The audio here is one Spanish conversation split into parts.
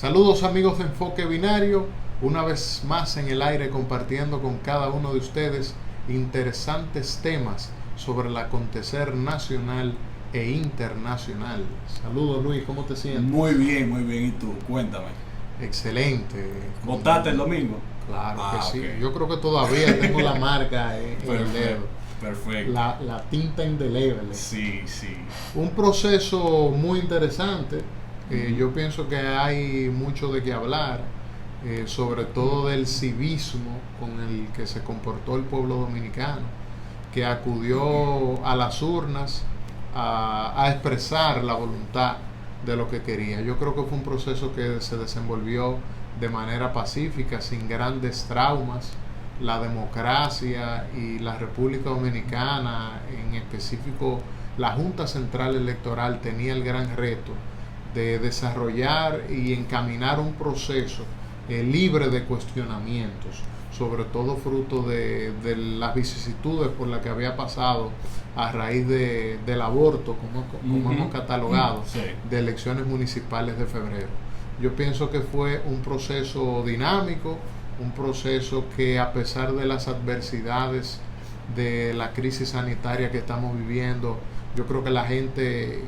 Saludos amigos de Enfoque Binario, una vez más en el aire compartiendo con cada uno de ustedes interesantes temas sobre el acontecer nacional e internacional. Saludos Luis, ¿cómo te sientes? Muy bien, muy bien. ¿Y tú? Cuéntame. Excelente. ¿Votaste el domingo? Claro que sí. Ok. Yo creo que todavía tengo la marca en el dedo. Perfecto. La tinta indeleble. Sí, sí. Un proceso muy interesante. Ujú. Yo pienso que hay mucho de qué hablar, sobre todo del civismo con el que se comportó el pueblo dominicano, que acudió a las urnas a expresar la voluntad de lo que quería. Yo creo que fue un proceso que se desenvolvió de manera pacífica, sin grandes traumas. La democracia y la República Dominicana, en específico la Junta Central Electoral, tenía el gran reto de desarrollar y encaminar un proceso libre de cuestionamientos, sobre todo fruto de las vicisitudes por las que había pasado a raíz del aborto, como hemos catalogado, Sí. de elecciones municipales de febrero. Yo pienso que fue un proceso dinámico, un proceso que, a pesar de las adversidades de la crisis sanitaria que estamos viviendo, yo creo que la gente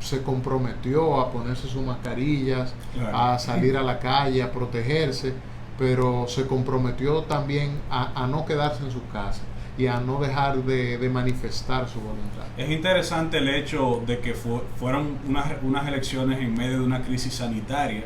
se comprometió a ponerse sus mascarillas, Claro. a salir a la calle, a protegerse, pero se comprometió también a no quedarse en su casa y a no dejar de manifestar su voluntad. Es interesante el hecho de que fueron unas elecciones en medio de una crisis sanitaria,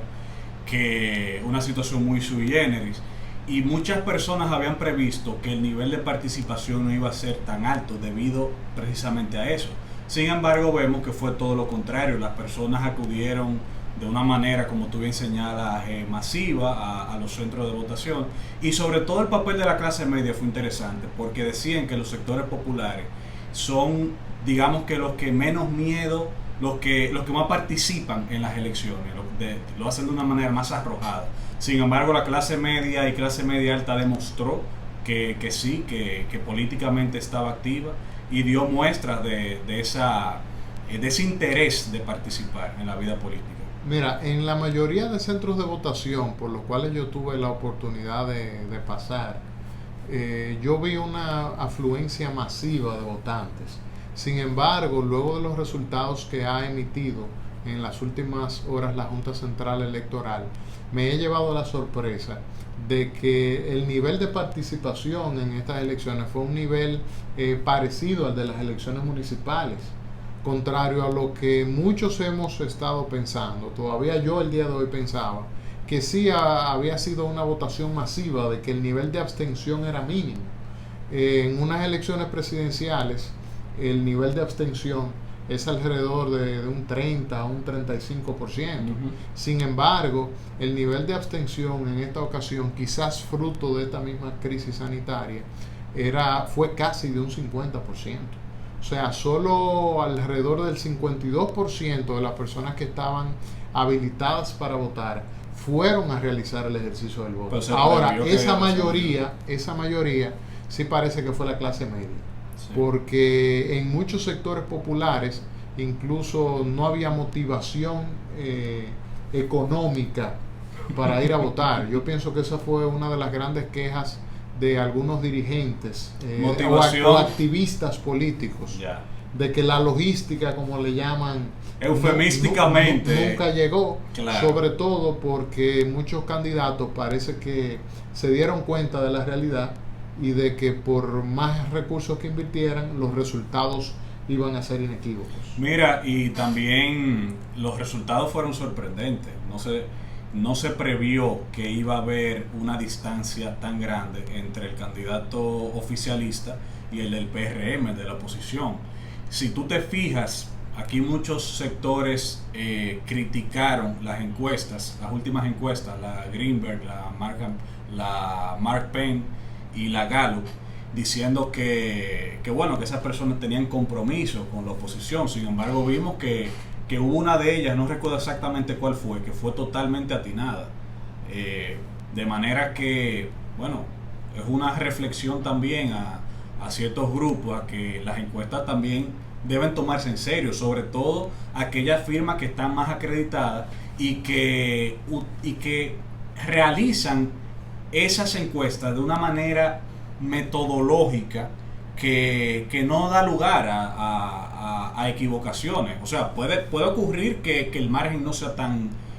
que una situación muy sui generis, y muchas personas habían previsto que el nivel de participación no iba a ser tan alto debido precisamente a eso. Sin embargo, vemos que fue todo lo contrario. Las personas acudieron de una manera, como tú bien señalas, masiva a los centros de votación, y sobre todo el papel de la clase media fue interesante, porque decían que los sectores populares son, digamos, que los que menos miedo, los que más participan en las elecciones, lo hacen de una manera más arrojada. Sin embargo, la clase media y clase media alta demostró que sí, que políticamente estaba activa y dio muestras de ese interés de participar en la vida política. Mira, en la mayoría de centros de votación por los cuales yo tuve la oportunidad de pasar, yo vi una afluencia masiva de votantes. Sin embargo, luego de los resultados que ha emitido en las últimas horas la Junta Central Electoral, me he llevado la sorpresa de que el nivel de participación en estas elecciones fue un nivel parecido al de las elecciones municipales, contrario a lo que muchos hemos estado pensando. Todavía yo el día de hoy pensaba que sí había sido una votación masiva, de que el nivel de abstención era mínimo. En unas elecciones presidenciales el nivel de abstención es alrededor de un 30 a un 35%. Ujú. Sin embargo, el nivel de abstención en esta ocasión, quizás fruto de esta misma crisis sanitaria, fue casi de un 50%. O sea, solo alrededor del 52% de las personas que estaban habilitadas para votar fueron a realizar el ejercicio del voto. Pues Ahora, esa esa mayoría sí parece que fue la clase media, sí. porque en muchos sectores populares incluso no había motivación económica para ir a votar. Yo pienso que esa fue una de las grandes quejas de algunos dirigentes Motivación. o activistas políticos, Ya. de que la logística, como le llaman, Eufemísticamente. nunca llegó. Claro. Sobre todo porque muchos candidatos parece que se dieron cuenta de la realidad y de que por más recursos que invirtieran, los resultados iban a ser inequívocos. Mira, y también los resultados fueron sorprendentes. No se previó que iba a haber una distancia tan grande entre el candidato oficialista y el del PRM, de la oposición. Si tú te fijas, aquí muchos sectores criticaron las encuestas, las últimas encuestas, la Greenberg, la Mark Penn y la Gallup, diciendo que esas personas tenían compromiso con la oposición. Sin embargo, vimos que hubo una de ellas, no recuerdo exactamente cuál fue, que fue totalmente atinada. De manera que, es una reflexión también a ciertos grupos, a que las encuestas también deben tomarse en serio, sobre todo aquellas firmas que están más acreditadas y que realizan esas encuestas de una manera metodológica que no da lugar a equivocaciones. O sea, puede ocurrir que el margen no sea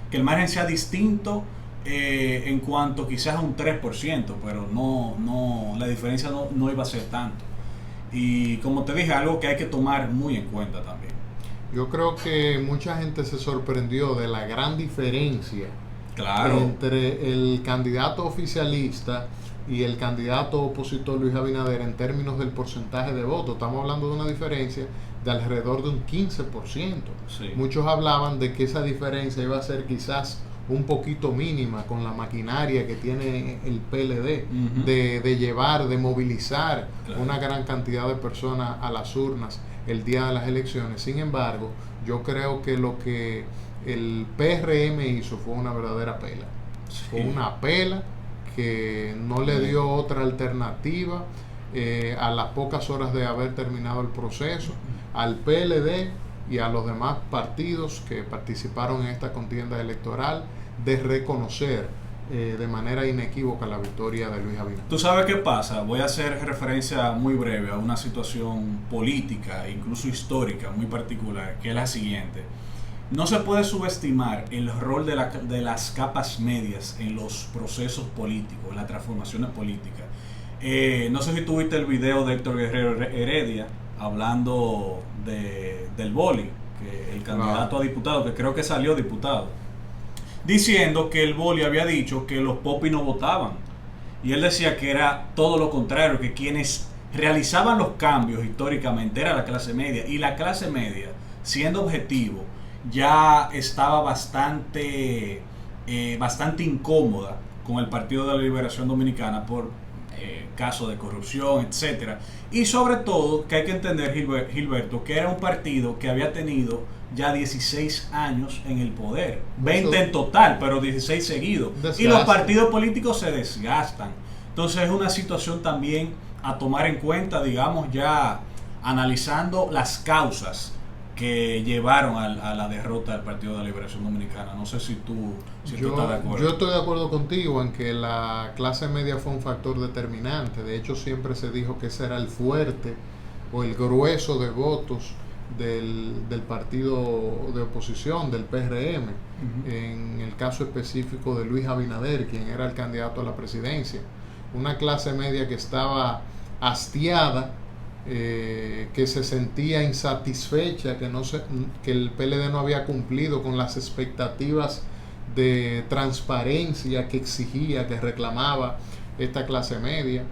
que el margen sea distinto en cuanto quizás a un 3%, pero la diferencia no iba a ser tanto. Y como te dije, algo que hay que tomar muy en cuenta también. Yo creo que mucha gente se sorprendió de la gran diferencia, claro, entre el candidato oficialista y el candidato opositor Luis Abinader en términos del porcentaje de votos. Estamos hablando de una diferencia de alrededor de un 15%. Sí. Muchos hablaban de que esa diferencia iba a ser quizás un poquito mínima con la maquinaria que tiene el PLD, uh-huh, de llevar, de movilizar, claro, una gran cantidad de personas a las urnas el día de las elecciones. Sin embargo, yo creo que lo que el PRM hizo fue una verdadera pela. sí. Fue una pela que no le dio otra alternativa a las pocas horas de haber terminado el proceso, al PLD y a los demás partidos que participaron en esta contienda electoral, de reconocer de manera inequívoca la victoria de Luis Abinader. ¿Tú sabes qué pasa? Voy a hacer referencia muy breve a una situación política e incluso histórica muy particular, que es la siguiente. No se puede subestimar el rol de las capas medias en los procesos políticos, en las transformaciones políticas. No sé si tú viste el video de Héctor Guerrero Heredia hablando del Boli, que el candidato a diputado, que creo que salió diputado, diciendo que el Boli había dicho que los popis no votaban. Y él decía que era todo lo contrario, que quienes realizaban los cambios históricamente era la clase media. Y la clase media, siendo objetivo, ya estaba bastante incómoda con el Partido de la Liberación Dominicana por casos de corrupción, etcétera. Y sobre todo, que hay que entender, Gilberto, que era un partido que había tenido ya 16 años en el poder, 20 en total, pero 16 seguidos. Y los partidos políticos se desgastan. Entonces es una situación también a tomar en cuenta, digamos, ya analizando las causas que llevaron a la derrota del Partido de la Liberación Dominicana. No sé si tú estás de acuerdo. Yo estoy de acuerdo contigo en que la clase media fue un factor determinante. De hecho, siempre se dijo que ese era el fuerte o el grueso de votos del partido de oposición, del PRM, uh-huh, en el caso específico de Luis Abinader, quien era el candidato a la presidencia. Una clase media que estaba hastiada, que se sentía insatisfecha, que el PLD no había cumplido con las expectativas de transparencia que exigía, que reclamaba esta clase media.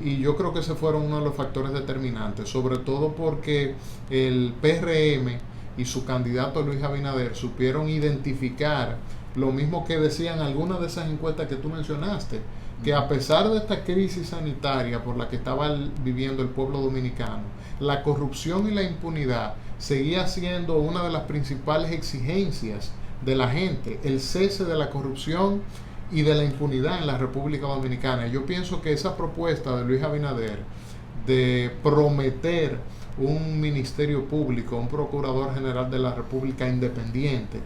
Y yo creo que ese fueron uno de los factores determinantes, sobre todo porque el PRM y su candidato Luis Abinader supieron identificar lo mismo que decían algunas de esas encuestas que tú mencionaste, que a pesar de esta crisis sanitaria por la que estaba viviendo el pueblo dominicano, la corrupción y la impunidad seguía siendo una de las principales exigencias de la gente, el cese de la corrupción y de la impunidad en la República Dominicana. Yo pienso que esa propuesta de Luis Abinader de prometer un ministerio público, un procurador general de la República independiente,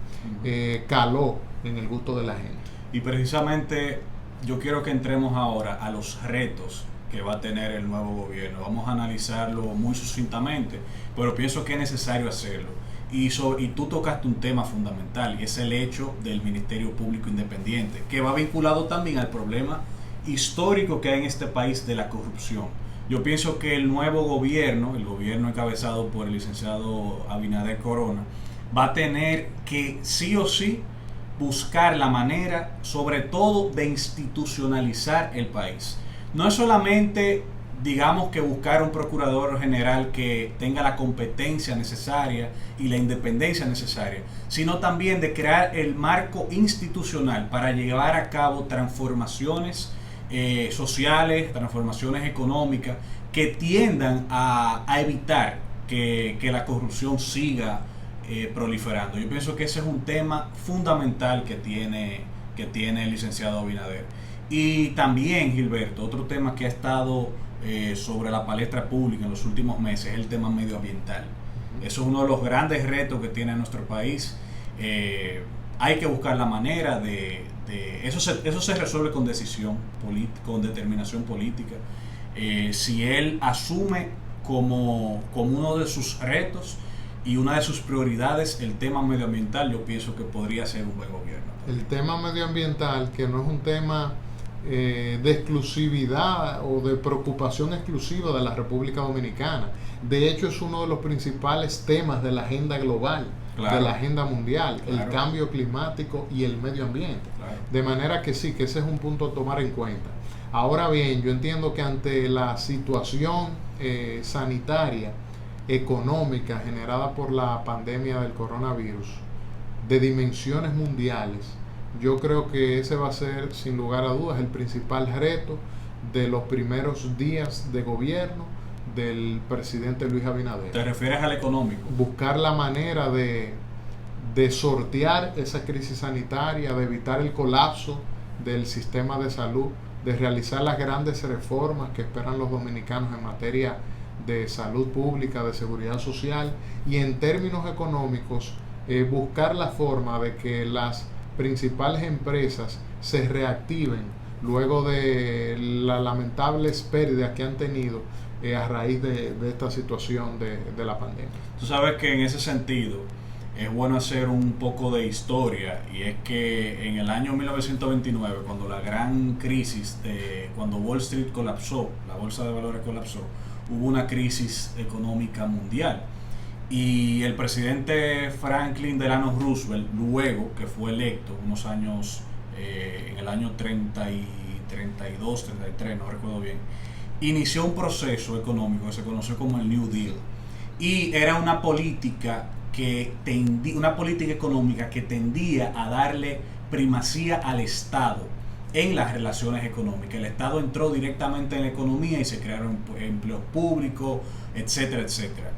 caló en el gusto de la gente. Y precisamente yo quiero que entremos ahora a los retos que va a tener el nuevo gobierno. Vamos a analizarlo muy sucintamente, pero pienso que es necesario hacerlo. Y tú tocaste un tema fundamental, y es el hecho del Ministerio Público Independiente, que va vinculado también al problema histórico que hay en este país de la corrupción. Yo pienso que el nuevo gobierno, el gobierno encabezado por el licenciado Abinader Corona, va a tener que sí o sí buscar la manera, sobre todo, de institucionalizar el país. No es solamente, digamos, que buscar un procurador general que tenga la competencia necesaria y la independencia necesaria, sino también de crear el marco institucional para llevar a cabo transformaciones sociales, transformaciones económicas que tiendan a evitar que la corrupción siga proliferando. Yo pienso que ese es un tema fundamental que tiene el licenciado Abinader. Y también, Gilberto, otro tema que ha estado sobre la palestra pública en los últimos meses es el tema medioambiental. Eso es uno de los grandes retos que tiene nuestro país. hay que buscar la manera eso se resuelve con decisión política, con determinación política. Si él asume como uno de sus retos y una de sus prioridades el tema medioambiental, yo pienso que podría ser un buen gobierno. El tema medioambiental, que no es un tema de exclusividad o de preocupación exclusiva de la República Dominicana. De hecho, es uno de los principales temas de la agenda global, claro, de la agenda mundial, claro, el cambio climático y el medio ambiente. Claro. De manera que sí, que ese es un punto a tomar en cuenta. Ahora bien, yo entiendo que ante la situación sanitaria, económica generada por la pandemia del coronavirus, de dimensiones mundiales, yo creo que ese va a ser, sin lugar a dudas, el principal reto de los primeros días de gobierno del presidente Luis Abinader. ¿Te refieres al económico? Buscar la manera de sortear esa crisis sanitaria, de evitar el colapso del sistema de salud, de realizar las grandes reformas que esperan los dominicanos en materia de salud pública, de seguridad social, y en términos económicos, buscar la forma de que las principales empresas se reactiven luego de las lamentables pérdidas que han tenido a raíz de esta situación de la pandemia. Tú sabes que en ese sentido es bueno hacer un poco de historia, y es que en el año 1929, cuando la gran crisis cuando Wall Street colapsó, la bolsa de valores colapsó, hubo una crisis económica mundial. Y el presidente Franklin Delano Roosevelt, luego que fue electo unos años, en el año 32, 33, no recuerdo bien, inició un proceso económico que se conoció como el New Deal. Y era una política económica que tendía a darle primacía al Estado en las relaciones económicas. El Estado entró directamente en la economía y se crearon empleos públicos, etcétera, etcétera.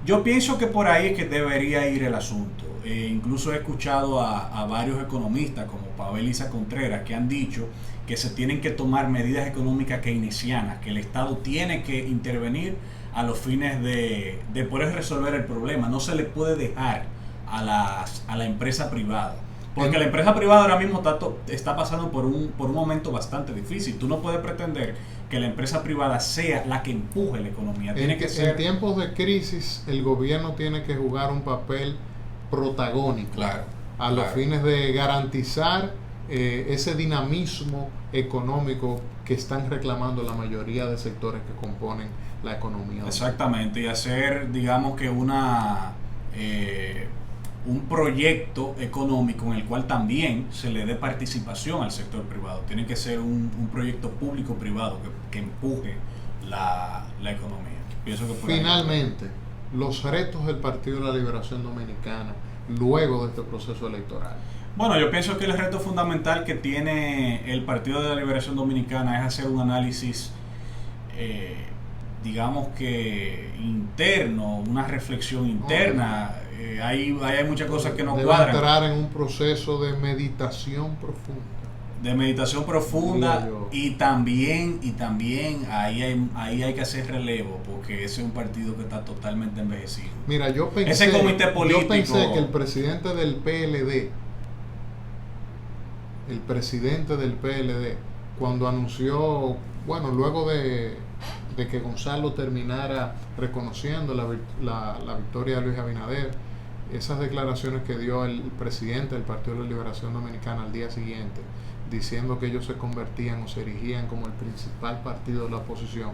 Yo pienso que por ahí es que debería ir el asunto. Incluso he escuchado a varios economistas como Pavel Isa Contreras que han dicho que se tienen que tomar medidas económicas keynesianas, que el Estado tiene que intervenir a los fines de poder resolver el problema. No se le puede dejar a la empresa privada, porque la empresa privada ahora mismo está pasando por un momento bastante difícil. Tú no puedes pretender que la empresa privada sea la que empuje la economía. En tiempos de crisis, el gobierno tiene que jugar un papel protagónico, claro, a los fines de garantizar ese dinamismo económico que están reclamando la mayoría de sectores que componen la economía. Exactamente, y hacer, digamos que un proyecto económico en el cual también se le dé participación al sector privado. Tiene que ser un proyecto público-privado que empuje la economía. Pienso que finalmente, los retos del Partido de la Liberación Dominicana luego de este proceso electoral. Bueno, yo pienso que el reto fundamental que tiene el Partido de la Liberación Dominicana es hacer un análisis, digamos que interno, una reflexión interna. Hay muchas cosas que no cuadran. Entrar en un proceso de meditación profunda. Y también ahí hay que hacer relevo, porque ese es un partido que está totalmente envejecido. Mira, yo pensé que el presidente del PLD, cuando anunció, bueno, luego de que Gonzalo terminara reconociendo la victoria de Luis Abinader, esas declaraciones que dio el presidente del Partido de la Liberación Dominicana al día siguiente, diciendo que ellos se convertían o se erigían como el principal partido de la oposición,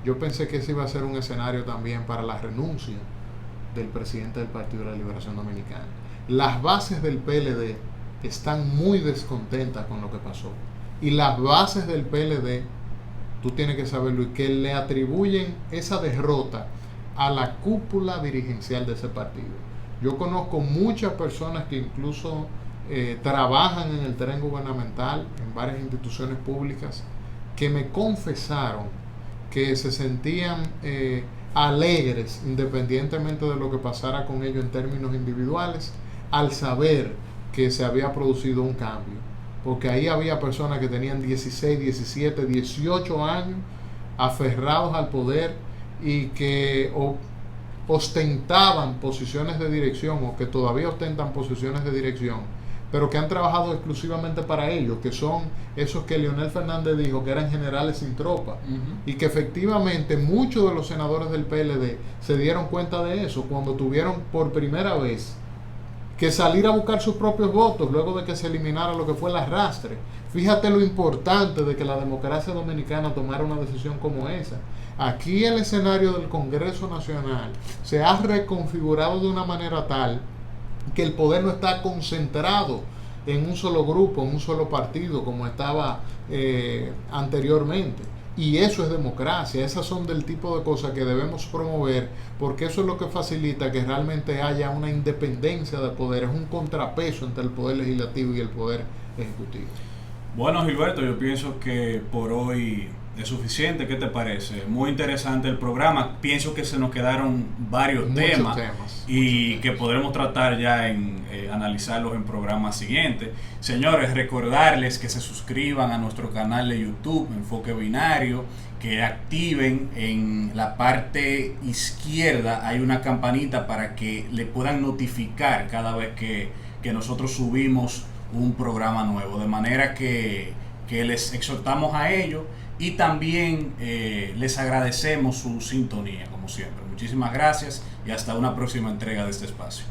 yo pensé que ese iba a ser un escenario también para la renuncia del presidente del Partido de la Liberación Dominicana. Las bases del PLD están muy descontentas con lo que pasó, y las bases del PLD, tú tienes que saberlo, y que le atribuyen esa derrota a la cúpula dirigencial de ese partido. Yo conozco muchas personas que incluso trabajan en el terreno gubernamental, en varias instituciones públicas, que me confesaron que se sentían alegres, independientemente de lo que pasara con ellos en términos individuales, al saber que se había producido un cambio. Porque ahí había personas que tenían 16, 17, 18 años aferrados al poder y que ostentaban posiciones de dirección, o que todavía ostentan posiciones de dirección, pero que han trabajado exclusivamente para ellos, que son esos que Leonel Fernández dijo que eran generales sin tropa, y que efectivamente muchos de los senadores del PLD se dieron cuenta de eso cuando tuvieron por primera vez que salir a buscar sus propios votos luego de que se eliminara lo que fue el arrastre. Fíjate lo importante de que la democracia dominicana tomara una decisión como esa. Aquí el escenario del Congreso Nacional se ha reconfigurado de una manera tal que el poder no está concentrado en un solo grupo, en un solo partido, como estaba anteriormente. Y eso es democracia. Esas son del tipo de cosas que debemos promover, porque eso es lo que facilita que realmente haya una independencia de poder, es un contrapeso entre el poder legislativo y el poder ejecutivo. Bueno, Gilberto, yo pienso que por hoy es suficiente. ¿Qué te parece? Muy interesante el programa. Pienso que se nos quedaron varios temas y que podremos tratar ya en analizarlos en programas siguientes. Señores, recordarles que se suscriban a nuestro canal de YouTube, Enfoque Binario, que activen en la parte izquierda, hay una campanita para que le puedan notificar cada vez que nosotros subimos un programa nuevo, de manera que les exhortamos a ello. Y también les agradecemos su sintonía, como siempre. Muchísimas gracias y hasta una próxima entrega de este espacio.